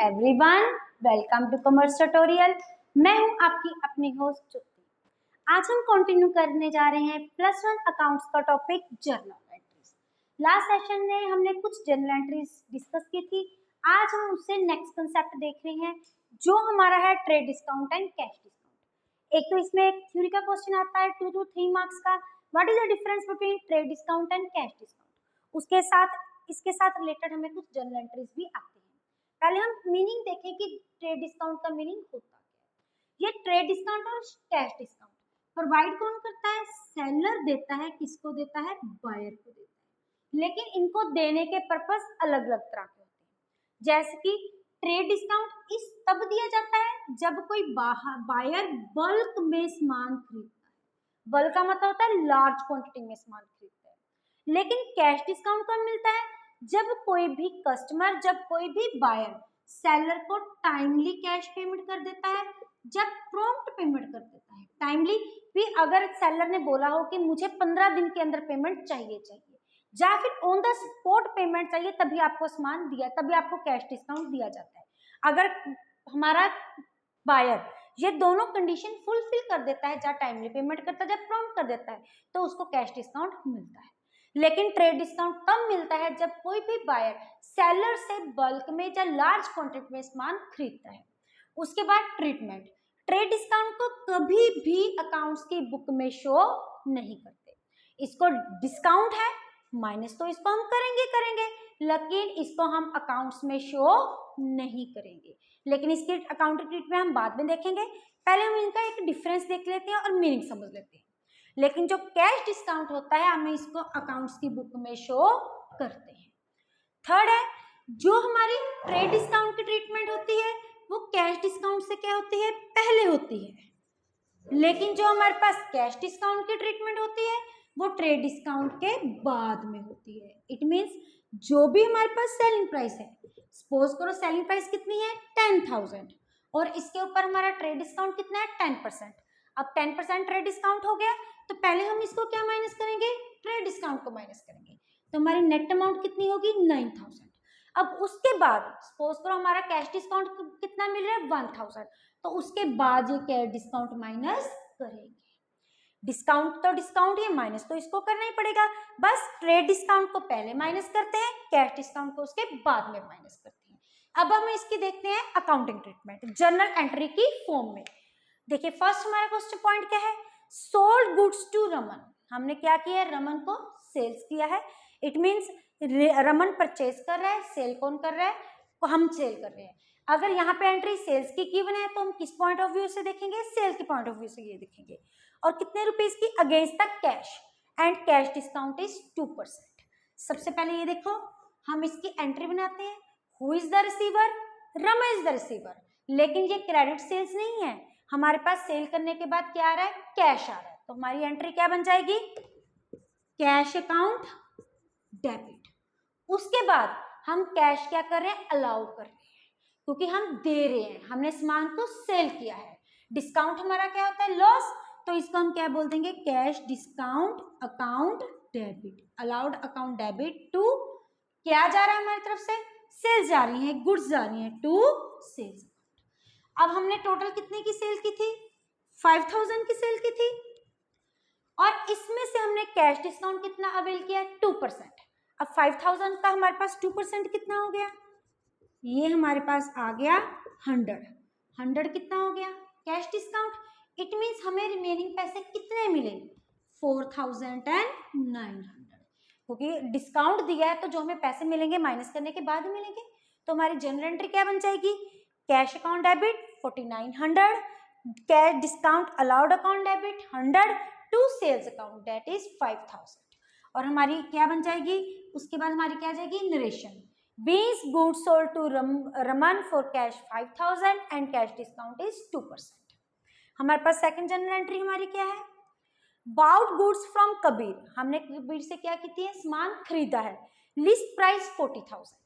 Everyone, welcome to commerce tutorial. मैं हूं आपकी अपनी होस्ट ज्योति। आज हम कंटिन्यू करने जा रहे हैं +1 अकाउंट्स का topic journal entries. Last session में हमने कुछ जर्नल एंट्रीज डिस्कस की थी। आज हम उससे नेक्स्ट कंसेप्ट देख रहे हैं जो हमारा है trade discount and cash discount. एक तो इसमें एक थ्योरी का क्वेश्चन आता है 2 to 3 मार्क्स का, what is the difference between trade discount and cash discount. उसके साथ इसके साथ रिलेटेड हमें कुछ जर्नल एंट्रीज भी आती है। पहले हम मीनिंग देखें कि ट्रेड डिस्काउंट का मीनिंग होता क्या है। ये ट्रेड डिस्काउंट और कैश डिस्काउंट प्रोवाइड कौन करता है? सेलर देता है। किसको देता है? बायर को देता है। लेकिन इनको देने के पर्पस अलग अलग तरह के होते हैं। जैसे कि ट्रेड डिस्काउंट इस तब दिया जाता है जब कोई बायर बल्क में सामान खरीदता है। बल्क का मतलब होता है लार्ज क्वांटिटी में सामान खरीदता है। लेकिन कैश डिस्काउंट कब मिलता है? जब कोई भी कस्टमर, जब कोई भी बायर सेलर को टाइमली कैश पेमेंट कर देता है, जब प्रॉम्प्ट पेमेंट कर देता है। टाइमली भी अगर सेलर ने बोला हो कि मुझे 15 दिन के अंदर पेमेंट चाहिए या फिर ऑन द स्पॉट पेमेंट चाहिए, तभी आपको सामान दिया, तभी आपको कैश डिस्काउंट दिया जाता है। अगर हमारा बायर ये दोनों कंडीशन फुलफिल कर देता है, जब टाइमली पेमेंट करता है, जब प्रॉम्प्ट कर देता है, तो उसको कैश डिस्काउंट मिलता है। लेकिन ट्रेड डिस्काउंट तब मिलता है जब कोई भी बायर सेलर से बल्क में या लार्ज क्वांटिटी में सामान खरीदता है। उसके बाद ट्रीटमेंट। ट्रेड डिस्काउंट को कभी भी अकाउंट्स की बुक में शो नहीं करते। इसको डिस्काउंट है माइनस तो इसको हम करेंगे, लेकिन इसको हम अकाउंट्स में शो नहीं करेंगे। लेकिन इसकी अकाउंटिंग ट्रीटमेंट हम बाद में देखेंगे। पहले हम इनका एक डिफरेंस देख लेते हैं और मीनिंग समझ लेते हैं। लेकिन जो कैश डिस्काउंट होता है, हमें इसको अकाउंट्स की बुक में शो करते हैं। थर्ड है, जो हमारी ट्रेड डिस्काउंट की ट्रीटमेंट होती है वो कैश डिस्काउंट से क्या होती है? पहले होती है। लेकिन जो हमारे पास कैश डिस्काउंट की ट्रीटमेंट होती है वो ट्रेड डिस्काउंट के बाद में होती है। इट मीन्स जो भी हमारे पास सेलिंग प्राइस है, सपोज करो सेलिंग प्राइस कितनी है? 10,000 और इसके ऊपर हमारा ट्रेड डिस्काउंट कितना है? 10%। अब 10% ट्रेड डिस्काउंट हो गया, तो पहले हम इसको क्या माइनस करेंगे? ट्रेड डिस्काउंट को माइनस करेंगे। तो हमारी नेट अमाउंट कितनी होगी? 9,000। अब उसके बाद सपोज करो हमारा कैश डिस्काउंट कितना मिल रहा है? 1,000। तो उसके बाद ये कैश डिस्काउंट माइनस करेंगे। डिस्काउंट तो डिस्काउंट, ये माइनस तो इसको करना ही पड़ेगा। बस ट्रेड डिस्काउंट को पहले माइनस करते हैं, कैश डिस्काउंट को उसके बाद में माइनस करते हैं। अब हम इसकी देखते हैं अकाउंटिंग ट्रीटमेंट जर्नल एंट्री की फॉर्म में। देखिए फर्स्ट हमारा क्वेश्चन पॉइंट क्या है? Sold goods to Raman. हमने क्या किया है? रमन को सेल्स किया है। इट मींस रमन परचेज कर रहा है, सेल कौन कर रहा है? हम सेल कर रहे हैं। अगर यहाँ पे एंट्री सेल्स की गिवन है तो हम किस पॉइंट ऑफ व्यू से देखेंगे? सेल्स के पॉइंट ऑफ व्यू से ये देखेंगे। और कितने रुपीस की? Against the cash, and cash discount is 2%। सबसे पहले ये देखो, हम इसकी एंट्री बनाते हैं। Who is the receiver? Raman is the receiver. लेकिन ये क्रेडिट सेल्स नहीं है, हमारे पास सेल करने के बाद क्या आ रहा है? कैश आ रहा है। तो हमारी एंट्री क्या बन जाएगी? Cash account debit. उसके बाद हम कैश क्या कर रहे हैं? अलाउ कर रहे हैं, क्योंकि हम दे रहे हैं, हमने सामान को सेल किया है। डिस्काउंट हमारा क्या होता है? लॉस। तो इसको हम क्या बोल देंगे? Cash discount account debit. Allowed account debit to क्या जा रहा है हमारी तरफ से? सेल्स जा रही है, गुड्स जा रही है टू सेल्स। अब हमने टोटल कितने की सेल की थी? 5,000 की सेल की थी, और इसमें से हमने कैश डिस्काउंट कितना अवेल किया? 2%। अब 5,000 का हमारे पास 2% कितना हो गया? ये हमारे पास आ गया 100। 100 कितना हो गया? Cash discount. इट मीन्स हमें रिमेनिंग पैसे कितने मिले? 4,900। क्योंकि डिस्काउंट दिया है तो जो हमें पैसे मिलेंगे माइनस करने के बाद ही मिलेंगे। तो हमारी जनरल एंट्री क्या बन जाएगी? Cash account debit 4,900, cash discount allowed account debit 100 to sales account that is 5,000। और हमारी क्या बन जाएगी? उसके बाद हमारी क्या आ जाएगी? Narration. These goods sold to Raman for cash 5,000 and cash discount is 2%। हमारे पास सेकंड जनरल एंट्री हमारी क्या है? Bought goods from Kabir. हमने कबीर से क्या की थी? सामान खरीदा है। List price 40,000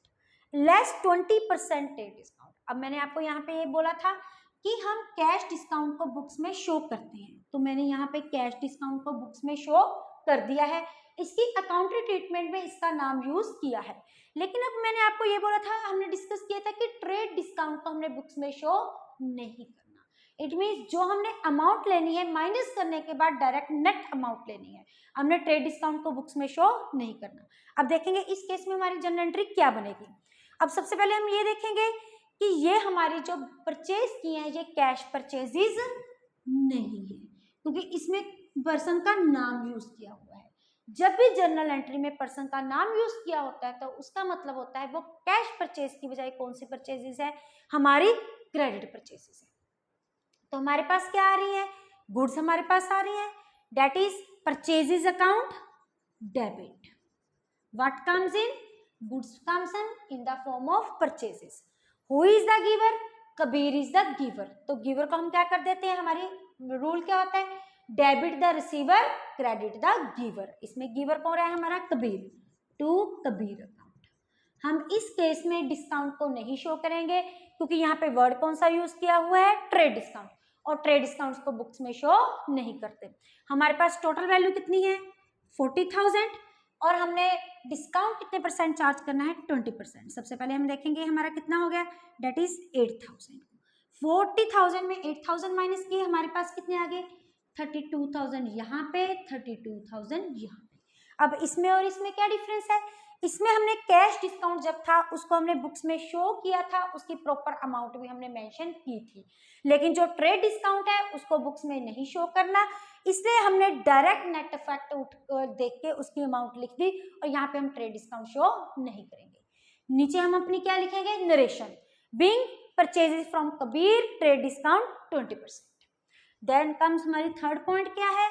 less 20% trade discount. अब मैंने आपको यहाँ पे ये बोला था कि हम कैश डिस्काउंट को बुक्स में शो करते हैं, तो मैंने यहाँ पे कैश डिस्काउंट को बुक्स में शो कर दिया है। इसकी अकाउंटिंग ट्रीटमेंट में इसका नाम यूज किया है। लेकिन अब मैंने आपको ये बोला था, हमने डिस्कस किया था कि ट्रेड डिस्काउंट को हमने बुक्स में शो नहीं करना। इट मीन्स जो हमने अमाउंट लेनी है माइनस करने के बाद डायरेक्ट नेट अमाउंट लेनी है, हमने ट्रेड डिस्काउंट को बुक्स में शो नहीं करना। अब देखेंगे इस केस में हमारी जर्नल एंट्री क्या बनेगी। अब सबसे पहले हम ये देखेंगे कि ये हमारी जो परचेज किए हैं ये कैश परचेजेस नहीं है, क्योंकि इसमें पर्सन का नाम यूज किया हुआ है। जब भी जर्नल एंट्री में पर्सन का नाम यूज किया होता है तो उसका मतलब होता है वो कैश परचेज की बजाय कौन सी परचेजेस है, हमारी क्रेडिट परचेजेस है। तो हमारे पास क्या आ रही है, गुड्स हमारे पास आ रही है, that is purchases account debit. What comes in, goods comes in the form of purchases. Who is the giver, Kabir is the giver. तो गिवर को हम क्या कर देते हैं, हमारी रूल क्या होता है, debit the receiver credit the giver. इसमें गिवर कौन है हमारा, कबीर, टू कबीर अकाउंट। हम इस केस में डिस्काउंट को नहीं शो करेंगे क्योंकि यहाँ पे वर्ड कौन सा यूज किया हुआ है, ट्रेड डिस्काउंट, और ट्रेड डिस्काउंट को बुक्स में शो नहीं करते। हमारे पास टोटल वैल्यू कितनी है 40,000 और हमने डिस्काउंट कितने परसेंट चार्ज करना है 20%। सबसे पहले हम देखेंगे हमारा कितना हो गया, डेट इज 8,000। 40,000 में 8,000 माइनस किए, हमारे पास कितने आ गए 32,000 यहाँ पे, 32,000 यहाँ पे। अब इसमें और इसमें क्या डिफरेंस है, इसमें हमने कैश डिस्काउंट जब था उसको हमने बुक्स में शो किया था, उसकी प्रॉपर अमाउंट भी हमने मेंशन की थी, लेकिन जो ट्रेड डिस्काउंट है उसको बुक्स में नहीं शो करना, इसलिए हमने डायरेक्ट नेट इफेक्ट देख के उसकी अमाउंट लिख दी और यहाँ पे हम ट्रेड डिस्काउंट शो नहीं करेंगे। नीचे हम अपनी क्या लिखेंगे, narration, being purchases from Kabir, trade discount 20%। Then comes हमारी थर्ड पॉइंट क्या है,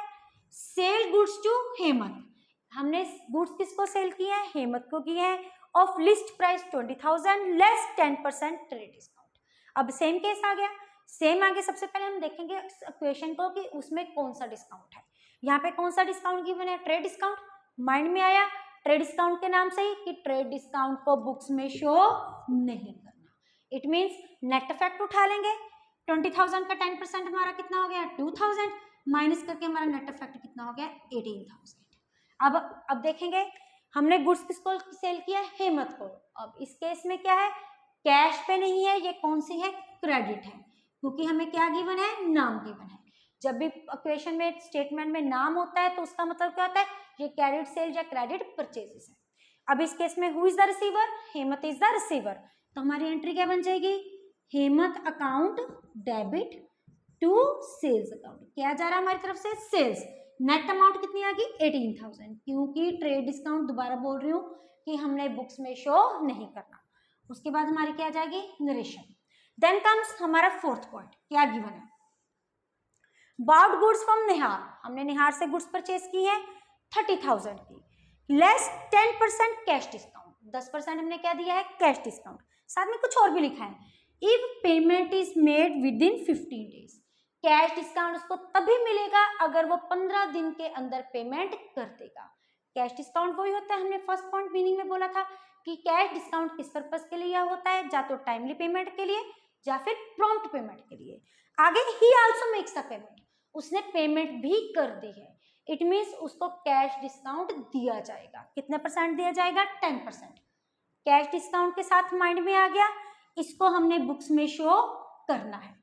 सेल गुड्स टू हेमंत। हमने गुड्स किसको सेल किया है, हेमंत को किया है, of list price 20,000 less 10% trade discount. अब सेम केस आ गया, सेम आगे सबसे पहले हम देखेंगे क्वेश्चन को कि उसमें कौन सा डिस्काउंट है। यहाँ पे कौन सा डिस्काउंट गिवन है, ट्रेड डिस्काउंट। माइंड में आया ट्रेड डिस्काउंट के नाम से ही कि ट्रेड डिस्काउंट को बुक्स में शो नहीं करना। इट मीन्स नेट इफेक्ट उठा लेंगे, 20,000 का 10% हमारा कितना हो गया 2,000, माइनस करके हमारा नेट इफेक्ट कितना हो गया 18,000। अब देखेंगे हमने गुड्स किसको सेल किया, हेमंत को। अब इस केस में क्या है, कैश पे नहीं है, ये कौन सी है, क्रेडिट है, क्योंकि हमें क्या गिवन है, नाम गिवन है। जब भी क्वेश्चन में स्टेटमेंट में नाम होता है तो उसका मतलब क्या होता है, ये क्रेडिट सेल या क्रेडिट परचेजेस है। अब इस केस में who is the receiver, Hemant is the receiver, तो हमारी एंट्री क्या बन जाएगी, Hemant account debit to sales account. क्या जा रहा है हमारी तरफ से, सेल्स। नेट अमाउंट कितनी आ गई 18,000, क्योंकि ट्रेड डिस्काउंट दोबारा बोल रही हूँ कि हमने बुक्स में शो नहीं करना। उसके बाद हमारी क्या आ जाएगी, नरेशन। देन कम्स हमारा फोर्थ पॉइंट, क्या गिवन है, बाउड गुड्स फ्रॉम निहार। हमने निहार से गुड्स परचेज की है 30,000 की, लेस 10% कैश डिस्काउंट। 10% हमने क्या दिया है, कैश डिस्काउंट। साथ में कुछ और भी लिखा है, if payment is made with in 15 days. Cash discount उसको तभी मिलेगा अगर वो 15 दिन के अंदर पेमेंट कर देगा। कैश डिस्काउंट वही होता है, हमने फर्स्ट पॉइंट मीनिंग में बोला था कि कैश डिस्काउंट किस पर्पस के लिए होता है, या तो टाइमली पेमेंट के लिए या फिर प्रॉम्प्ट पेमेंट के लिए। आगे ही आल्सो मेक्स अ पेमेंट, उसने पेमेंट भी कर दी है, इट मीन्स उसको कैश डिस्काउंट दिया जाएगा। कितने परसेंट दिया जाएगा, 10%। कैश डिस्काउंट के साथ माइंड में आ गया, इसको हमने बुक्स में शो करना है।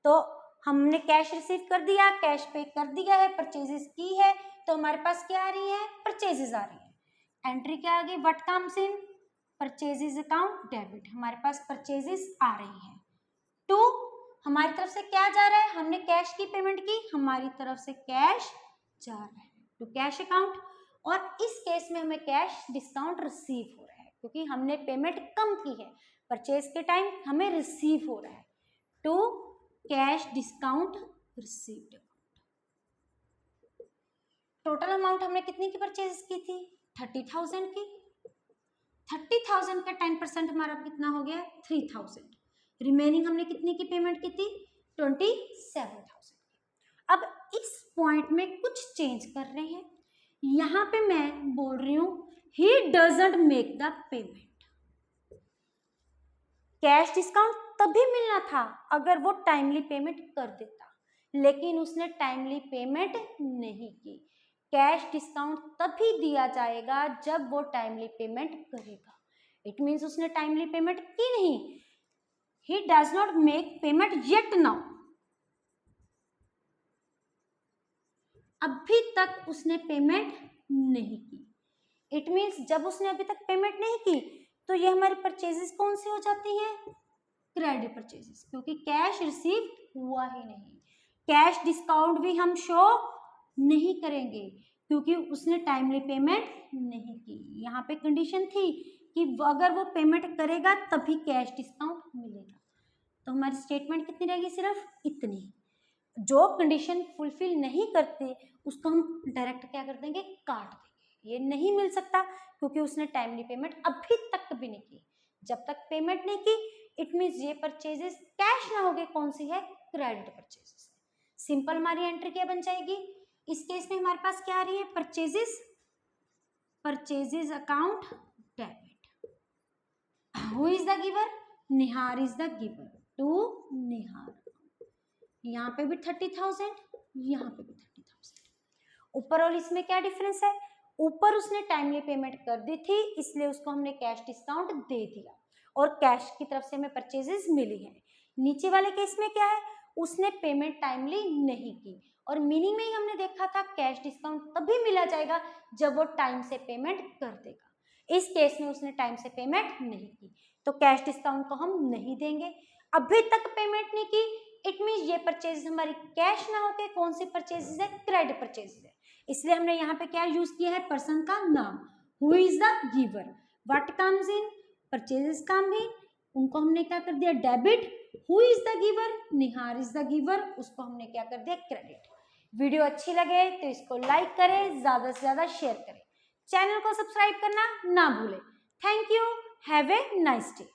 तो हमने कैश रिसीव कर दिया, कैश पे कर दिया है, परचेजेस की है, तो हमारे पास क्या आ रही है, परचेजेस आ रही है। एंट्री क्या आ गई, what comes in, purchases account debit. हमारे पास परचेजेस आ रही है। टू हमारी तरफ से क्या जा रहा है, हमने कैश की पेमेंट की, हमारी तरफ से कैश जा रहा है टू कैश अकाउंट। और इस केस में हमें कैश डिस्काउंट रिसीव हो रहा है क्योंकि हमने पेमेंट कम की है, परचेज के टाइम हमें रिसीव हो रहा है to cash discount received. Total amount हमने कितनी की परचेज की थी, 30,000 की। 30,000 का 10% हमारा कितना हो गया 3,000। रिमेनिंग हमने कितनी की पेमेंट की थी 27,000। अब इस पॉइंट में कुछ चेंज कर रहे हैं, यहां पे मैं बोल रही हूं he doesn't make the payment. Cash discount तभी मिलना था अगर वो टाइमली पेमेंट कर देता, लेकिन उसने टाइमली पेमेंट नहीं की। कैश डिस्काउंट तभी दिया जाएगा जब वो टाइमली पेमेंट करेगा। इट मीन्स उसने टाइमली पेमेंट की नहीं। He does not make payment yet now, अभी तक उसने पेमेंट नहीं की। इट मीन्स जब उसने अभी तक पेमेंट नहीं की तो ये हमारी परचेजेस कौन सी हो जाती हैं, क्रेडिट परचेजेस, क्योंकि कैश रिसीव हुआ ही नहीं। कैश डिस्काउंट भी हम शो नहीं करेंगे क्योंकि उसने टाइमली पेमेंट नहीं की। यहाँ पे कंडीशन थी कि अगर वो पेमेंट करेगा तभी कैश डिस्काउंट मिलेगा। तो हमारी स्टेटमेंट कितनी रहेगी, सिर्फ इतनी। जो कंडीशन फुलफिल नहीं करते उसको हम डायरेक्ट क्या कर देंगे, काट देंगे। ये नहीं मिल सकता क्योंकि उसने टाइमली पेमेंट अभी तक भी नहीं की। जब तक पेमेंट नहीं की इट मीन्स ये परचेजेस कैश ना हो गए, कौन सी है, क्रेडिट परचेजेस। सिंपल हमारी एंट्री क्या बन जाएगी, इस केस में हमारे पास क्या आ रही है, purchases, purchases account debit. Who is the giver, Nihar is the giver to Nihar. यहाँ पे भी 30,000, यहाँ पे भी 30,000। ऊपर और इसमें क्या डिफरेंस है, ऊपर उसने टाइमली पेमेंट कर दी थी इसलिए उसको हमने कैश डिस्काउंट दे दिया और कैश की तरफ से हमें परचेजेस मिली है। नीचे वाले केस में क्या है, उसने पेमेंट टाइमली नहीं की और मीनिंग में ही हमने देखा था कैश डिस्काउंट तभी मिला जाएगा जब वो टाइम से पेमेंट कर देगा। इस केस में उसने टाइम से पेमेंट नहीं की तो कैश डिस्काउंट को हम नहीं देंगे। अभी तक पेमेंट नहीं की इट मीन्स ये परचेज हमारी कैश ना होके कौन सी परचेज है, क्रेडिट परचेज है। इसलिए हमने यहाँ पे क्या यूज किया है, पर्सन का नाम, who is the giver. What comes in, purchases come in, उनको हमने क्या कर दिया, debit. Who is the giver, Nihar is the giver, उसको हमने क्या कर दिया, क्रेडिट। वीडियो अच्छी लगे तो इसको लाइक करें, ज्यादा से ज्यादा शेयर करें, चैनल को सब्सक्राइब करना ना भूलें। Thank you, have a nice day.